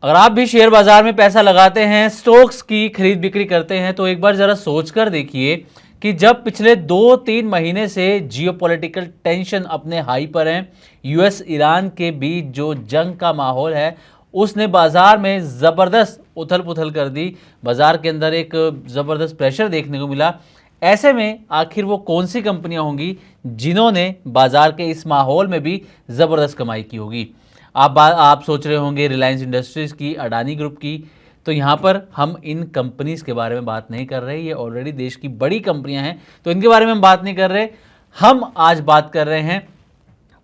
अगर आप भी शेयर बाजार में पैसा लगाते हैं, स्टॉक्स की खरीद बिक्री करते हैं, तो एक बार जरा सोचकर देखिए कि जब पिछले 2-3 महीने से जियोपॉलिटिकल टेंशन अपने हाई पर है, यूएस ईरान के बीच जो जंग का माहौल है उसने बाजार में ज़बरदस्त उथल पुथल कर दी। बाजार के अंदर एक ज़बरदस्त प्रेशर देखने को मिला। ऐसे में आखिर वो कौन सी कंपनियां होंगी जिन्होंने बाजार के इस माहौल में भी ज़बरदस्त कमाई की होगी? आप सोच रहे होंगे रिलायंस इंडस्ट्रीज़ की, अडानी ग्रुप की। तो यहाँ पर हम इन कंपनीज़ के बारे में बात नहीं कर रहे, ये ऑलरेडी देश की बड़ी कंपनियां हैं, तो इनके बारे में हम बात नहीं कर रहे। हम आज बात कर रहे हैं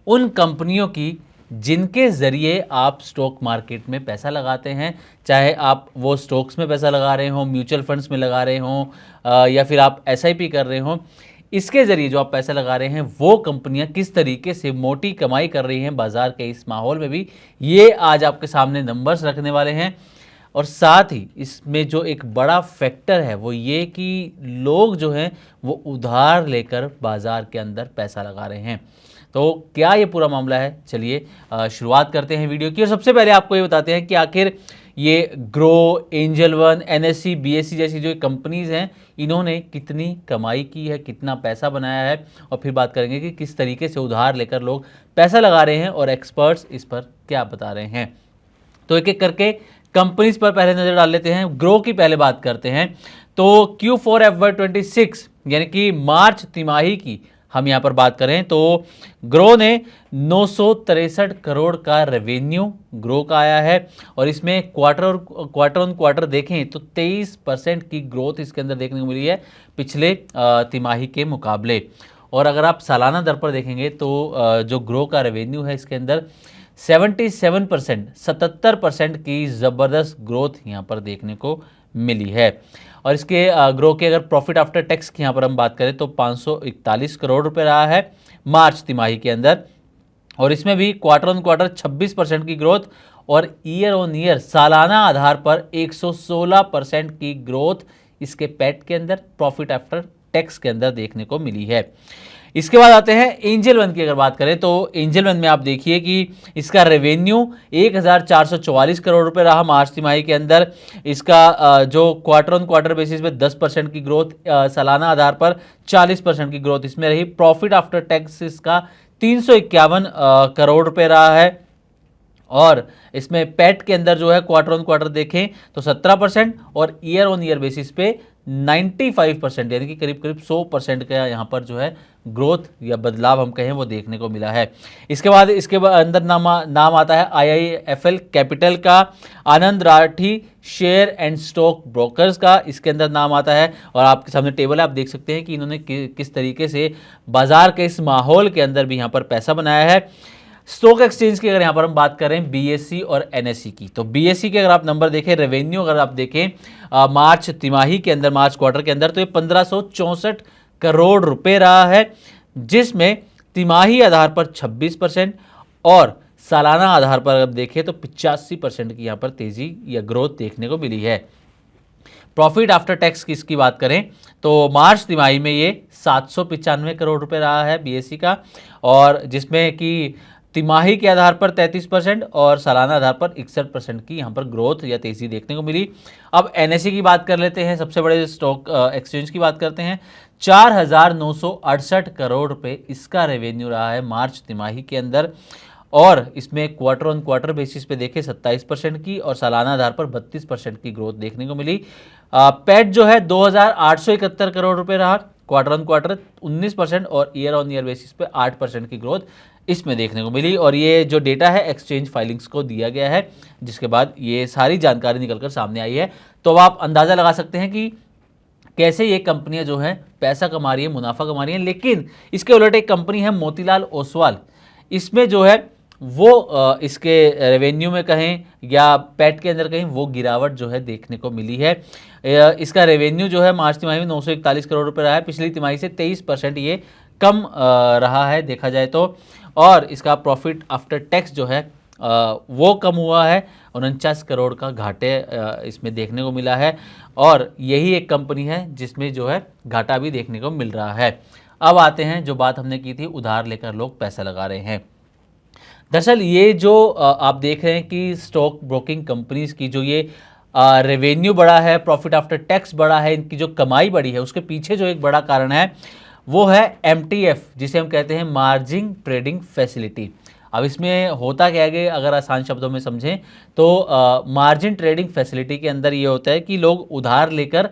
उन कंपनियों की जिनके ज़रिए आप स्टॉक मार्केट में पैसा लगाते हैं, चाहे आप वो स्टॉक्स में पैसा लगा रहे हों, म्यूचुअल फंड्स में लगा रहे हों, या फिर आप एसआईपी कर रहे हों। इसके ज़रिए जो आप पैसा लगा रहे हैं वो कंपनियां किस तरीके से मोटी कमाई कर रही हैं बाजार के इस माहौल में भी, ये आज आपके सामने नंबर्स रखने वाले हैं। और साथ ही इसमें जो एक बड़ा फैक्टर है वो ये कि लोग जो हैं वो उधार लेकर बाजार के अंदर पैसा लगा रहे हैं। तो क्या ये पूरा मामला है? चलिए शुरुआत करते हैं वीडियो की। और सबसे पहले आपको ये बताते हैं कि आखिर ये grow, angel one, NSC, BSc जैसी जो कंपनीज़ हैं इन्होंने कितनी कमाई की है, कितना पैसा बनाया है, और फिर बात करेंगे कि किस तरीके से उधार लेकर लोग पैसा लगा रहे हैं और एक्सपर्ट्स इस पर क्या बता रहे हैं। तो एक एक करके कंपनीज पर पहले नजर डाल लेते हैं। ग्रो की पहले बात करते हैं। तो Q4 FY26 यानी कि मार्च तिमाही की हम यहाँ पर बात करें तो ग्रो ने 963 करोड़ का रेवेन्यू ग्रो का आया है, और इसमें क्वार्टर ऑन क्वार्टर देखें तो 23% की ग्रोथ इसके अंदर देखने को मिली है पिछले तिमाही के मुकाबले। और अगर आप सालाना दर पर देखेंगे तो जो ग्रो का रेवेन्यू है इसके अंदर 77% की ज़बरदस्त ग्रोथ यहाँ पर देखने को मिली है। और इसके ग्रो के अगर प्रॉफिट आफ्टर टैक्स की यहाँ पर हम बात करें तो 541 करोड़ रुपए रहा है मार्च तिमाही के अंदर, और इसमें भी क्वार्टर ऑन क्वार्टर 26% की ग्रोथ, और ईयर ऑन ईयर सालाना आधार पर 116% की ग्रोथ इसके पैट के अंदर, प्रॉफिट आफ्टर टैक्स के अंदर देखने को मिली है। इसके बाद आते हैं एंजल वन की अगर बात करें तो एंजल वन में आप देखिए कि इसका रेवेन्यू 1444 करोड़ रुपए रहा मार्च तिमाही के अंदर। इसका जो क्वार्टर ऑन क्वार्टर बेसिस पे 10% की ग्रोथ, सालाना आधार पर 40% की ग्रोथ इसमें रही। प्रॉफिट आफ्टर टैक्स इसका 351 करोड़ रुपए रहा है, और इसमें पैट के अंदर जो है क्वार्टर ऑन क्वार्टर देखें तो 17%, और ईयर ऑन ईयर बेसिस पे 95% यानी कि करीब करीब 100% का यहाँ पर जो है ग्रोथ या बदलाव हम कहें वो देखने को मिला है। इसके बाद अंदर नाम आता है IIFL कैपिटल का, Anand Rathi share and stock brokers का इसके अंदर नाम आता है। और आपके सामने टेबल है, आप देख सकते हैं कि इन्होंने किस तरीके से बाजार के इस माहौल के अंदर भी यहाँ पर पैसा बनाया है। स्टॉक एक्सचेंज की अगर यहाँ पर हम बात करें बीएससी और एनएससी की, तो बीएससी के अगर आप नंबर देखें, रेवेन्यू अगर आप देखें मार्च तिमाही के अंदर, मार्च क्वार्टर के अंदर, तो ये 1564 करोड़ रुपए रहा है, जिसमें तिमाही आधार पर 26% और सालाना आधार पर अगर देखें तो 85% की यहाँ पर तेजी या ग्रोथ देखने को मिली है। प्रॉफिट आफ्टर टैक्स की इसकी बात करें तो मार्च तिमाही में ये 795 करोड़ रुपए रहा है बीएससी का, और जिसमें कि तिमाही के आधार पर 33% और सालाना आधार पर 61% की यहाँ पर ग्रोथ या तेजी देखने को मिली। अब एनएससी की बात कर लेते हैं, सबसे बड़े स्टॉक एक्सचेंज की बात करते हैं। 4968 करोड़ रुपए इसका रेवेन्यू रहा है मार्च तिमाही के अंदर, और इसमें क्वार्टर ऑन क्वार्टर बेसिस पे देखें 27% की और सालाना आधार पर 32% की ग्रोथ देखने को मिली। पैट जो है 2871 करोड़ रुपए रहा, क्वार्टर ऑन क्वार्टर 19% और ईयर ऑन ईयर बेसिस पे 8% की ग्रोथ इसमें देखने को मिली। और ये जो डेटा है एक्सचेंज फाइलिंग्स को दिया गया है, जिसके बाद ये सारी जानकारी निकलकर सामने आई है। तो अब आप अंदाज़ा लगा सकते हैं कि कैसे ये कंपनियां जो हैं पैसा कमा रही है, मुनाफा कमा रही हैं। लेकिन इसके उलट एक कंपनी है मोतीलाल ओसवाल, इसमें जो है वो इसके रेवेन्यू में कहें या पैट के अंदर कहें वो गिरावट जो है देखने को मिली है। इसका रेवेन्यू जो है मार्च तिमाही में 941 करोड़ रुपए रहा है, पिछली तिमाही से 23% ये कम रहा है देखा जाए तो। और इसका प्रॉफिट आफ्टर टैक्स जो है वो कम हुआ है, 49 करोड़ का घाटे इसमें देखने को मिला है, और यही एक कंपनी है जिसमें जो है घाटा भी देखने को मिल रहा है। अब आते हैं जो बात हमने की थी, उधार लेकर लोग पैसा लगा रहे हैं। दरअसल ये जो आप देख रहे हैं कि स्टॉक ब्रोकिंग कंपनीज की जो ये रेवेन्यू बढ़ा है, प्रॉफिट आफ्टर टैक्स बढ़ा है, इनकी जो कमाई बढ़ी है, उसके पीछे जो एक बड़ा कारण है वो है एमटीएफ, जिसे हम कहते हैं मार्जिन ट्रेडिंग फैसिलिटी। अब इसमें होता क्या है कि अगर आसान शब्दों में समझें तो मार्जिन ट्रेडिंग फैसिलिटी के अंदर ये होता है कि लोग उधार लेकर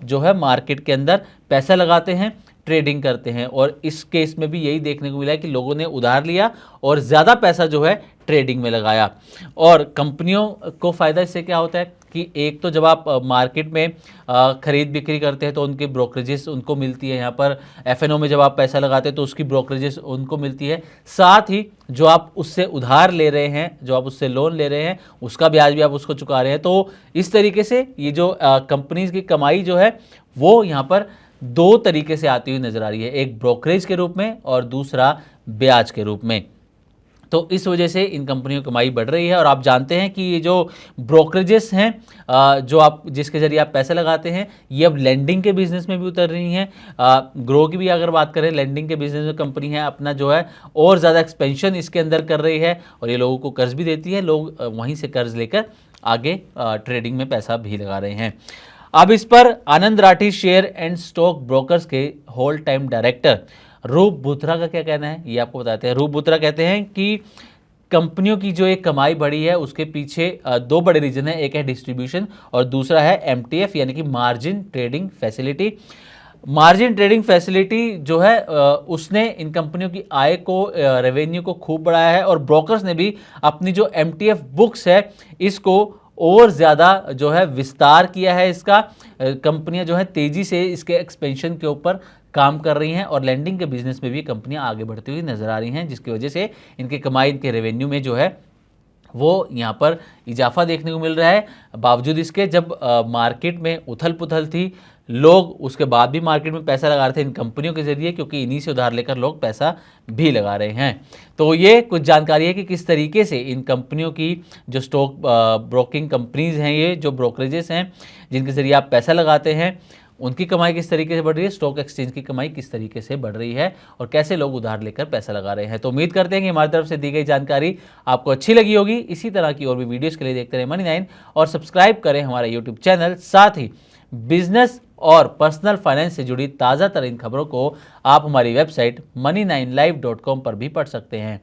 जो है मार्केट के अंदर पैसा लगाते हैं, ट्रेडिंग करते हैं। और इस केस में भी यही देखने को मिला है कि लोगों ने उधार लिया और ज़्यादा पैसा जो है ट्रेडिंग में लगाया। और कंपनियों को फ़ायदा इससे क्या होता है कि एक तो जब आप मार्केट में खरीद बिक्री करते हैं तो उनकी ब्रोकरेजेस उनको मिलती है, यहाँ पर एफएनओ में जब आप पैसा लगाते हैं तो उसकी ब्रोकरेजेस उनको मिलती है, साथ ही जो आप उससे उधार ले रहे हैं, जो आप उससे लोन ले रहे हैं, उसका ब्याज भी आप उसको चुका रहे हैं। तो इस तरीके से ये जो कंपनीज की कमाई जो है वो यहाँ पर दो तरीके से आती हुई नजर आ रही है, एक ब्रोकरेज के रूप में और दूसरा ब्याज के रूप में। तो इस वजह से इन कंपनियों की कमाई बढ़ रही है। और आप जानते हैं कि ये जो ब्रोकरेजेस हैं, जो आप जिसके ज़रिए आप पैसे लगाते हैं, ये अब लेंडिंग के बिजनेस में भी उतर रही हैं। ग्रो की भी अगर बात करें, लेंडिंग के बिजनेस में कंपनी है अपना जो है और ज़्यादा एक्सपेंशन इसके अंदर कर रही है और ये लोगों को कर्ज भी देती है, लोग वहीं से कर्ज लेकर आगे ट्रेडिंग में पैसा भी लगा रहे हैं। अब इस पर Anand Rathi share and stock brokers के whole time director Roop Bhootra का क्या कहना है, ये आपको बताते हैं। रूप बुत्रा कहते हैं कि कंपनियों की जो एक कमाई बढ़ी है उसके पीछे दो बड़े रीजन है, एक है डिस्ट्रीब्यूशन और दूसरा है एमटीएफ यानी कि margin trading facility. Margin trading facility जो है उसने इन कंपनियों की आय को, रेवेन्यू को खूब बढ़ाया है और ब्रोकर्स ने भी अपनी जो एमटीएफ बुक्स है इसको और ज़्यादा जो है विस्तार किया है। इसका कंपनियां जो है तेज़ी से इसके एक्सपेंशन के ऊपर काम कर रही हैं और लैंडिंग के बिजनेस में भी कंपनियां आगे बढ़ती हुई नजर आ रही हैं, जिसकी वजह से इनकी कमाई, इनके रेवेन्यू में जो है वो यहाँ पर इजाफा देखने को मिल रहा है। बावजूद इसके जब मार्केट में उथल पुथल थी, लोग उसके बाद भी मार्केट में पैसा लगा रहे थे इन कंपनियों के जरिए, क्योंकि इन्हीं से उधार लेकर लोग पैसा भी लगा रहे हैं। तो ये कुछ जानकारी है कि किस तरीके से इन कंपनियों की जो स्टॉक ब्रोकिंग कंपनीज हैं, ये जो ब्रोकरेजेस हैं जिनके जरिए आप पैसा लगाते हैं, उनकी कमाई किस तरीके से बढ़ रही है, स्टॉक एक्सचेंज की कमाई किस तरीके से बढ़ रही है और कैसे लोग उधार लेकर पैसा लगा रहे हैं। तो उम्मीद करते हैं कि हमारी तरफ से दी गई जानकारी आपको अच्छी लगी होगी। इसी तरह की और भी वीडियोस के लिए देखते रहें मनी9 और सब्सक्राइब करें हमारा यूट्यूब चैनल। साथ ही बिजनेस और पर्सनल फाइनेंस से जुड़ी ताज़ा तरीन खबरों को आप हमारी वेबसाइट money9live.com पर भी पढ़ सकते हैं।